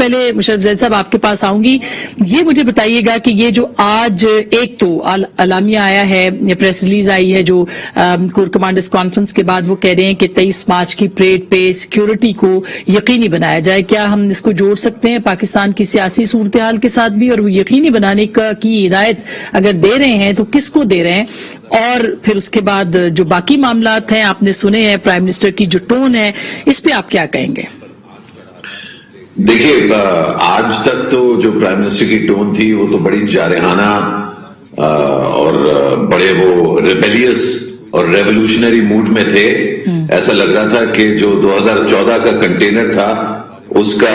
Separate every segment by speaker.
Speaker 1: پہلے مشرف زید صاحب آپ کے پاس آؤں گی. یہ مجھے بتائیے گا کہ یہ جو آج ایک تو اعلامیہ آیا ہے, پریس ریلیز آئی ہے جو کور کمانڈرز کانفرنس کے بعد وہ کہہ رہے ہیں کہ 23 مارچ کی پریڈ پہ سیکیورٹی کو یقینی بنایا جائے. کیا ہم اس کو جوڑ سکتے ہیں پاکستان کی سیاسی صورتحال کے ساتھ بھی؟ اور وہ یقینی بنانے کی ہدایت اگر دے رہے ہیں تو کس کو دے رہے ہیں؟ اور پھر اس کے بعد جو باقی معاملات ہیں آپ نے سنے ہیں, پرائم منسٹر کی جو ٹون ہے اس پہ آپ کیا کہیں گے؟
Speaker 2: دیکھیے, آج تک تو جو پرائم منسٹر کی ٹون تھی وہ تو بڑی جارحانہ اور بڑے وہ ریبیلیس اور ریولوشنری موڈ میں تھے. ایسا لگ رہا تھا کہ جو 2014 کا کنٹینر تھا اس کا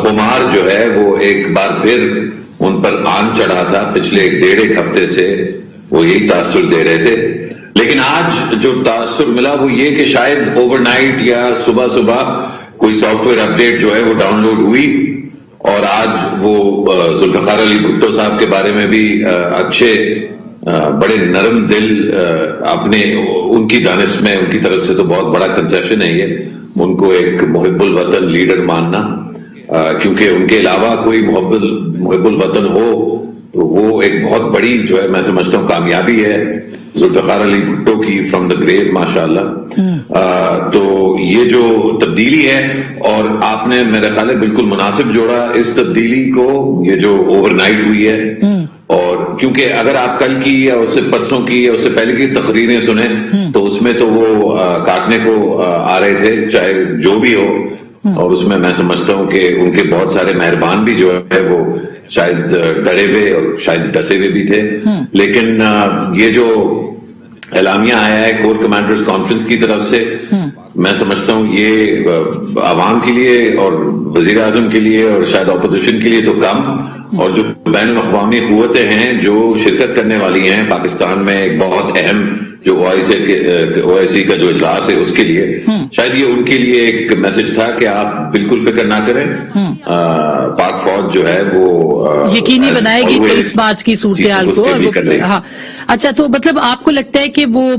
Speaker 2: خمار جو ہے وہ ایک بار پھر ان پر آن چڑھا تھا. پچھلے ایک ہفتے سے وہ یہی تاثر دے رہے تھے. لیکن آج جو تاثر ملا وہ یہ کہ شاید اوور نائٹ یا صبح کوئی سافٹ ویئر اپڈیٹ جو ہے وہ ڈاؤن لوڈ ہوئی, اور آج وہ ذوالفقار علی بھٹو صاحب کے بارے میں بھی اچھے بڑے نرم دل اپنے ان کی دانش میں ان کی طرف سے تو بہت بڑا کنسیشن ہے یہ, ان کو ایک محب الوطن لیڈر ماننا, کیونکہ ان کے علاوہ کوئی محب الوطن ہو تو وہ ایک بہت بڑی جو ہے میں سمجھتا ہوں کامیابی ہے ذوالفقار علی بھٹو کی فرام دا گریو ماشاءاللہ. تو یہ جو تبدیلی ہے, اور آپ نے میرا خیال ہے بالکل مناسب جوڑا اس تبدیلی کو, یہ جو اوور نائٹ ہوئی ہے. اور کیونکہ اگر آپ کل کی یا اس سے پرسوں کی یا اس سے پہلے کی تقریریں سنیں تو اس میں تو وہ کاٹنے کو آ رہے تھے چاہے جو بھی ہو, اور اس میں سمجھتا ہوں کہ ان کے بہت سارے مہربان بھی جو ہے وہ شاید ڈرے ہوئے اور شاید ڈسے ہوئے بھی تھے. لیکن یہ جو اعلامیہ آیا ہے کور کمانڈرز کانفرنس کی طرف سے, میں سمجھتا ہوں یہ عوام کے لیے اور وزیر اعظم کے لیے اور شاید اپوزیشن کے لیے تو کم, اور جو بین الاقوامی قوتیں ہیں جو شرکت کرنے والی ہیں پاکستان میں ایک بہت اہم جو او آئی سی کا جو اجلاس ہے اس کے لیے, شاید یہ ان کے لیے ایک میسج تھا کہ آپ بالکل فکر نہ کریں, پاک فوج جو ہے وہ
Speaker 1: یقینی بنائے گی 23 مارچ کی صورتحال کو. ہاں اچھا, تو مطلب آپ کو لگتا ہے کہ وہ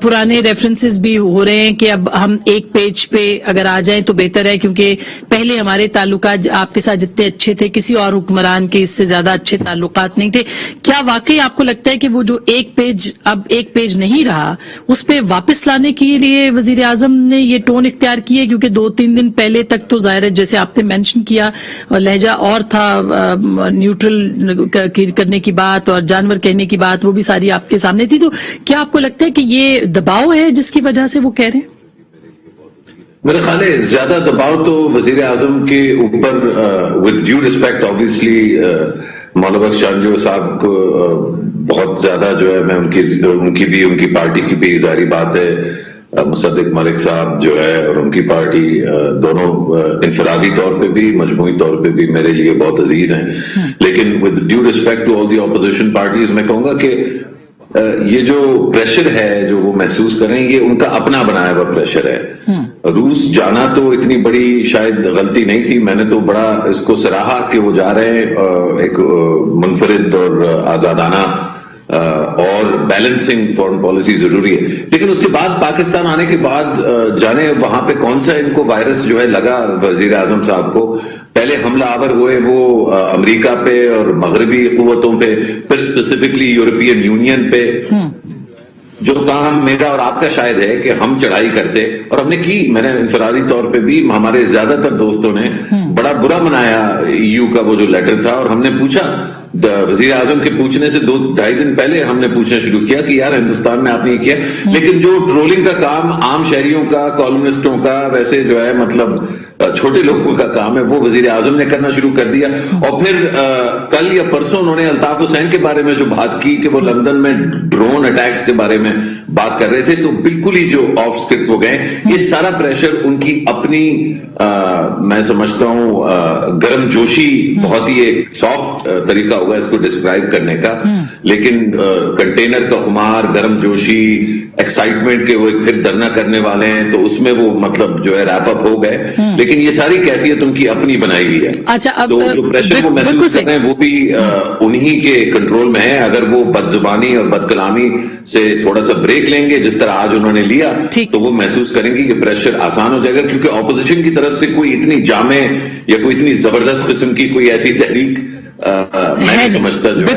Speaker 1: پرانے ریفرنسز بھی ہو رہے ہیں کہ اب ہم ایک پیج پہ اگر آ جائیں تو بہتر ہے, کیونکہ پہلے ہمارے تعلقات آپ کے ساتھ جتنے اچھے تھے کسی اور حکمران کے اس سے زیادہ اچھے تعلقات نہیں تھے. کیا واقعی آپ کو لگتا ہے کہ وہ جو ایک پیج اب ایک پیج نہیں رہا اس پہ واپس لانے کے لیے وزیر اعظم نے یہ ٹون اختیار کی ہے؟ کیونکہ 2-3 دن پہلے تک تو ظاہر ہے جیسے آپ نے مینشن کیا لہجہ اور تھا, نیوٹرل کرنے کی بات اور جانور کہنے کی بات وہ بھی ساری آپ کے سامنے تھی. تو کیا آپ کو لگتا ہے کہ یہ دباؤ ہے جس کی وجہ سے وہ کہہ رہے ہیں؟
Speaker 2: میرا خیال ہے زیادہ دباؤ تو وزیر اعظم کے اوپر ود ڈیو ریسپیکٹ آبویسلی مولانا بخش جانجو صاحب کو بہت زیادہ جو ہے میں ان کی پارٹی کی بھی ظاہری بات ہے, مصدق ملک صاحب جو ہے اور ان کی پارٹی دونوں انفرادی طور پہ بھی مجموعی طور پہ بھی میرے لیے بہت عزیز ہیں. لیکن with due respect to all the opposition parties میں کہوں گا کہ یہ جو پریشر ہے جو وہ محسوس کریں یہ ان کا اپنا بنایا ہوا پریشر ہے. روس جانا تو اتنی بڑی شاید غلطی نہیں تھی, میں نے تو بڑا اس کو سراہا کہ وہ جا رہے ہیں ایک منفرد اور آزادانہ اور بیلنسنگ فارن پالیسی ضروری ہے. لیکن اس کے بعد پاکستان آنے کے بعد جانے وہاں پہ کون سا ان کو وائرس جو ہے لگا وزیر اعظم صاحب کو. پہلے حملہ آور ہوئے وہ امریکہ پہ اور مغربی قوتوں پہ, پھر اسپیسیفکلی یورپین یونین پہ. جو کام میرا اور آپ کا شاید ہے کہ ہم چڑھائی کرتے, اور ہم نے کی, میں نے انفرادی طور پہ بھی ہمارے زیادہ تر دوستوں نے بڑا برا منایا EU کا وہ جو لیٹر تھا, اور ہم نے پوچھا وزیر اعظم کے پوچھنے سے 2-2.5 دن پہلے ہم نے پوچھنا شروع کیا کہ یار ہندوستان میں آپ نے یہ کیا. لیکن جو ٹرولنگ کا کام عام شہریوں کا, کالمنسٹوں کا, ویسے جو ہے مطلب چھوٹے لوگوں کا کام ہے وہ وزیر اعظم نے کرنا شروع کر دیا. اور پھر کل یا پرسوں انہوں نے الطاف حسین کے بارے میں جو بات کی کہ وہ لندن میں ڈرون اٹیکس کے بارے میں بات کر رہے تھے, تو بالکل ہی جو آف اسکرپٹ ہو گئے. یہ سارا پریشر ان کی اپنی میں سمجھتا ہوں گرم جوشی, بہت ہی ایک سافٹ طریقہ ہوگا اس کو ڈسکرائب کرنے کا, لیکن کنٹینر کا خمار, گرم جوشی, ایکسائٹمنٹ کے وہ ایک پھر دھرنا کرنے والے ہیں، تو اس میں وہ مطلب جو ہے ریپ اپ ہو گئے، لیکن یہ ساری کیفیت ان کی اپنی بنائی ہوئی ہے.
Speaker 1: اچھا، اب
Speaker 2: تو جو پریشر وہ محسوس کر رہے ہیں وہ بھی انہی کے کنٹرول میں ہے. اگر وہ بد زبانی اور بد کلامی سے تھوڑا سا بریک لیں گے جس طرح آج انہوں نے لیا، تو وہ محسوس کریں گے کہ پریشر آسان ہو جائے گا، کیونکہ اپوزیشن کی طرف سے کوئی اتنی جامع یا کوئی اتنی زبردست قسم کی کوئی ایسی تحریک میں نہیں سمجھتا جو ہے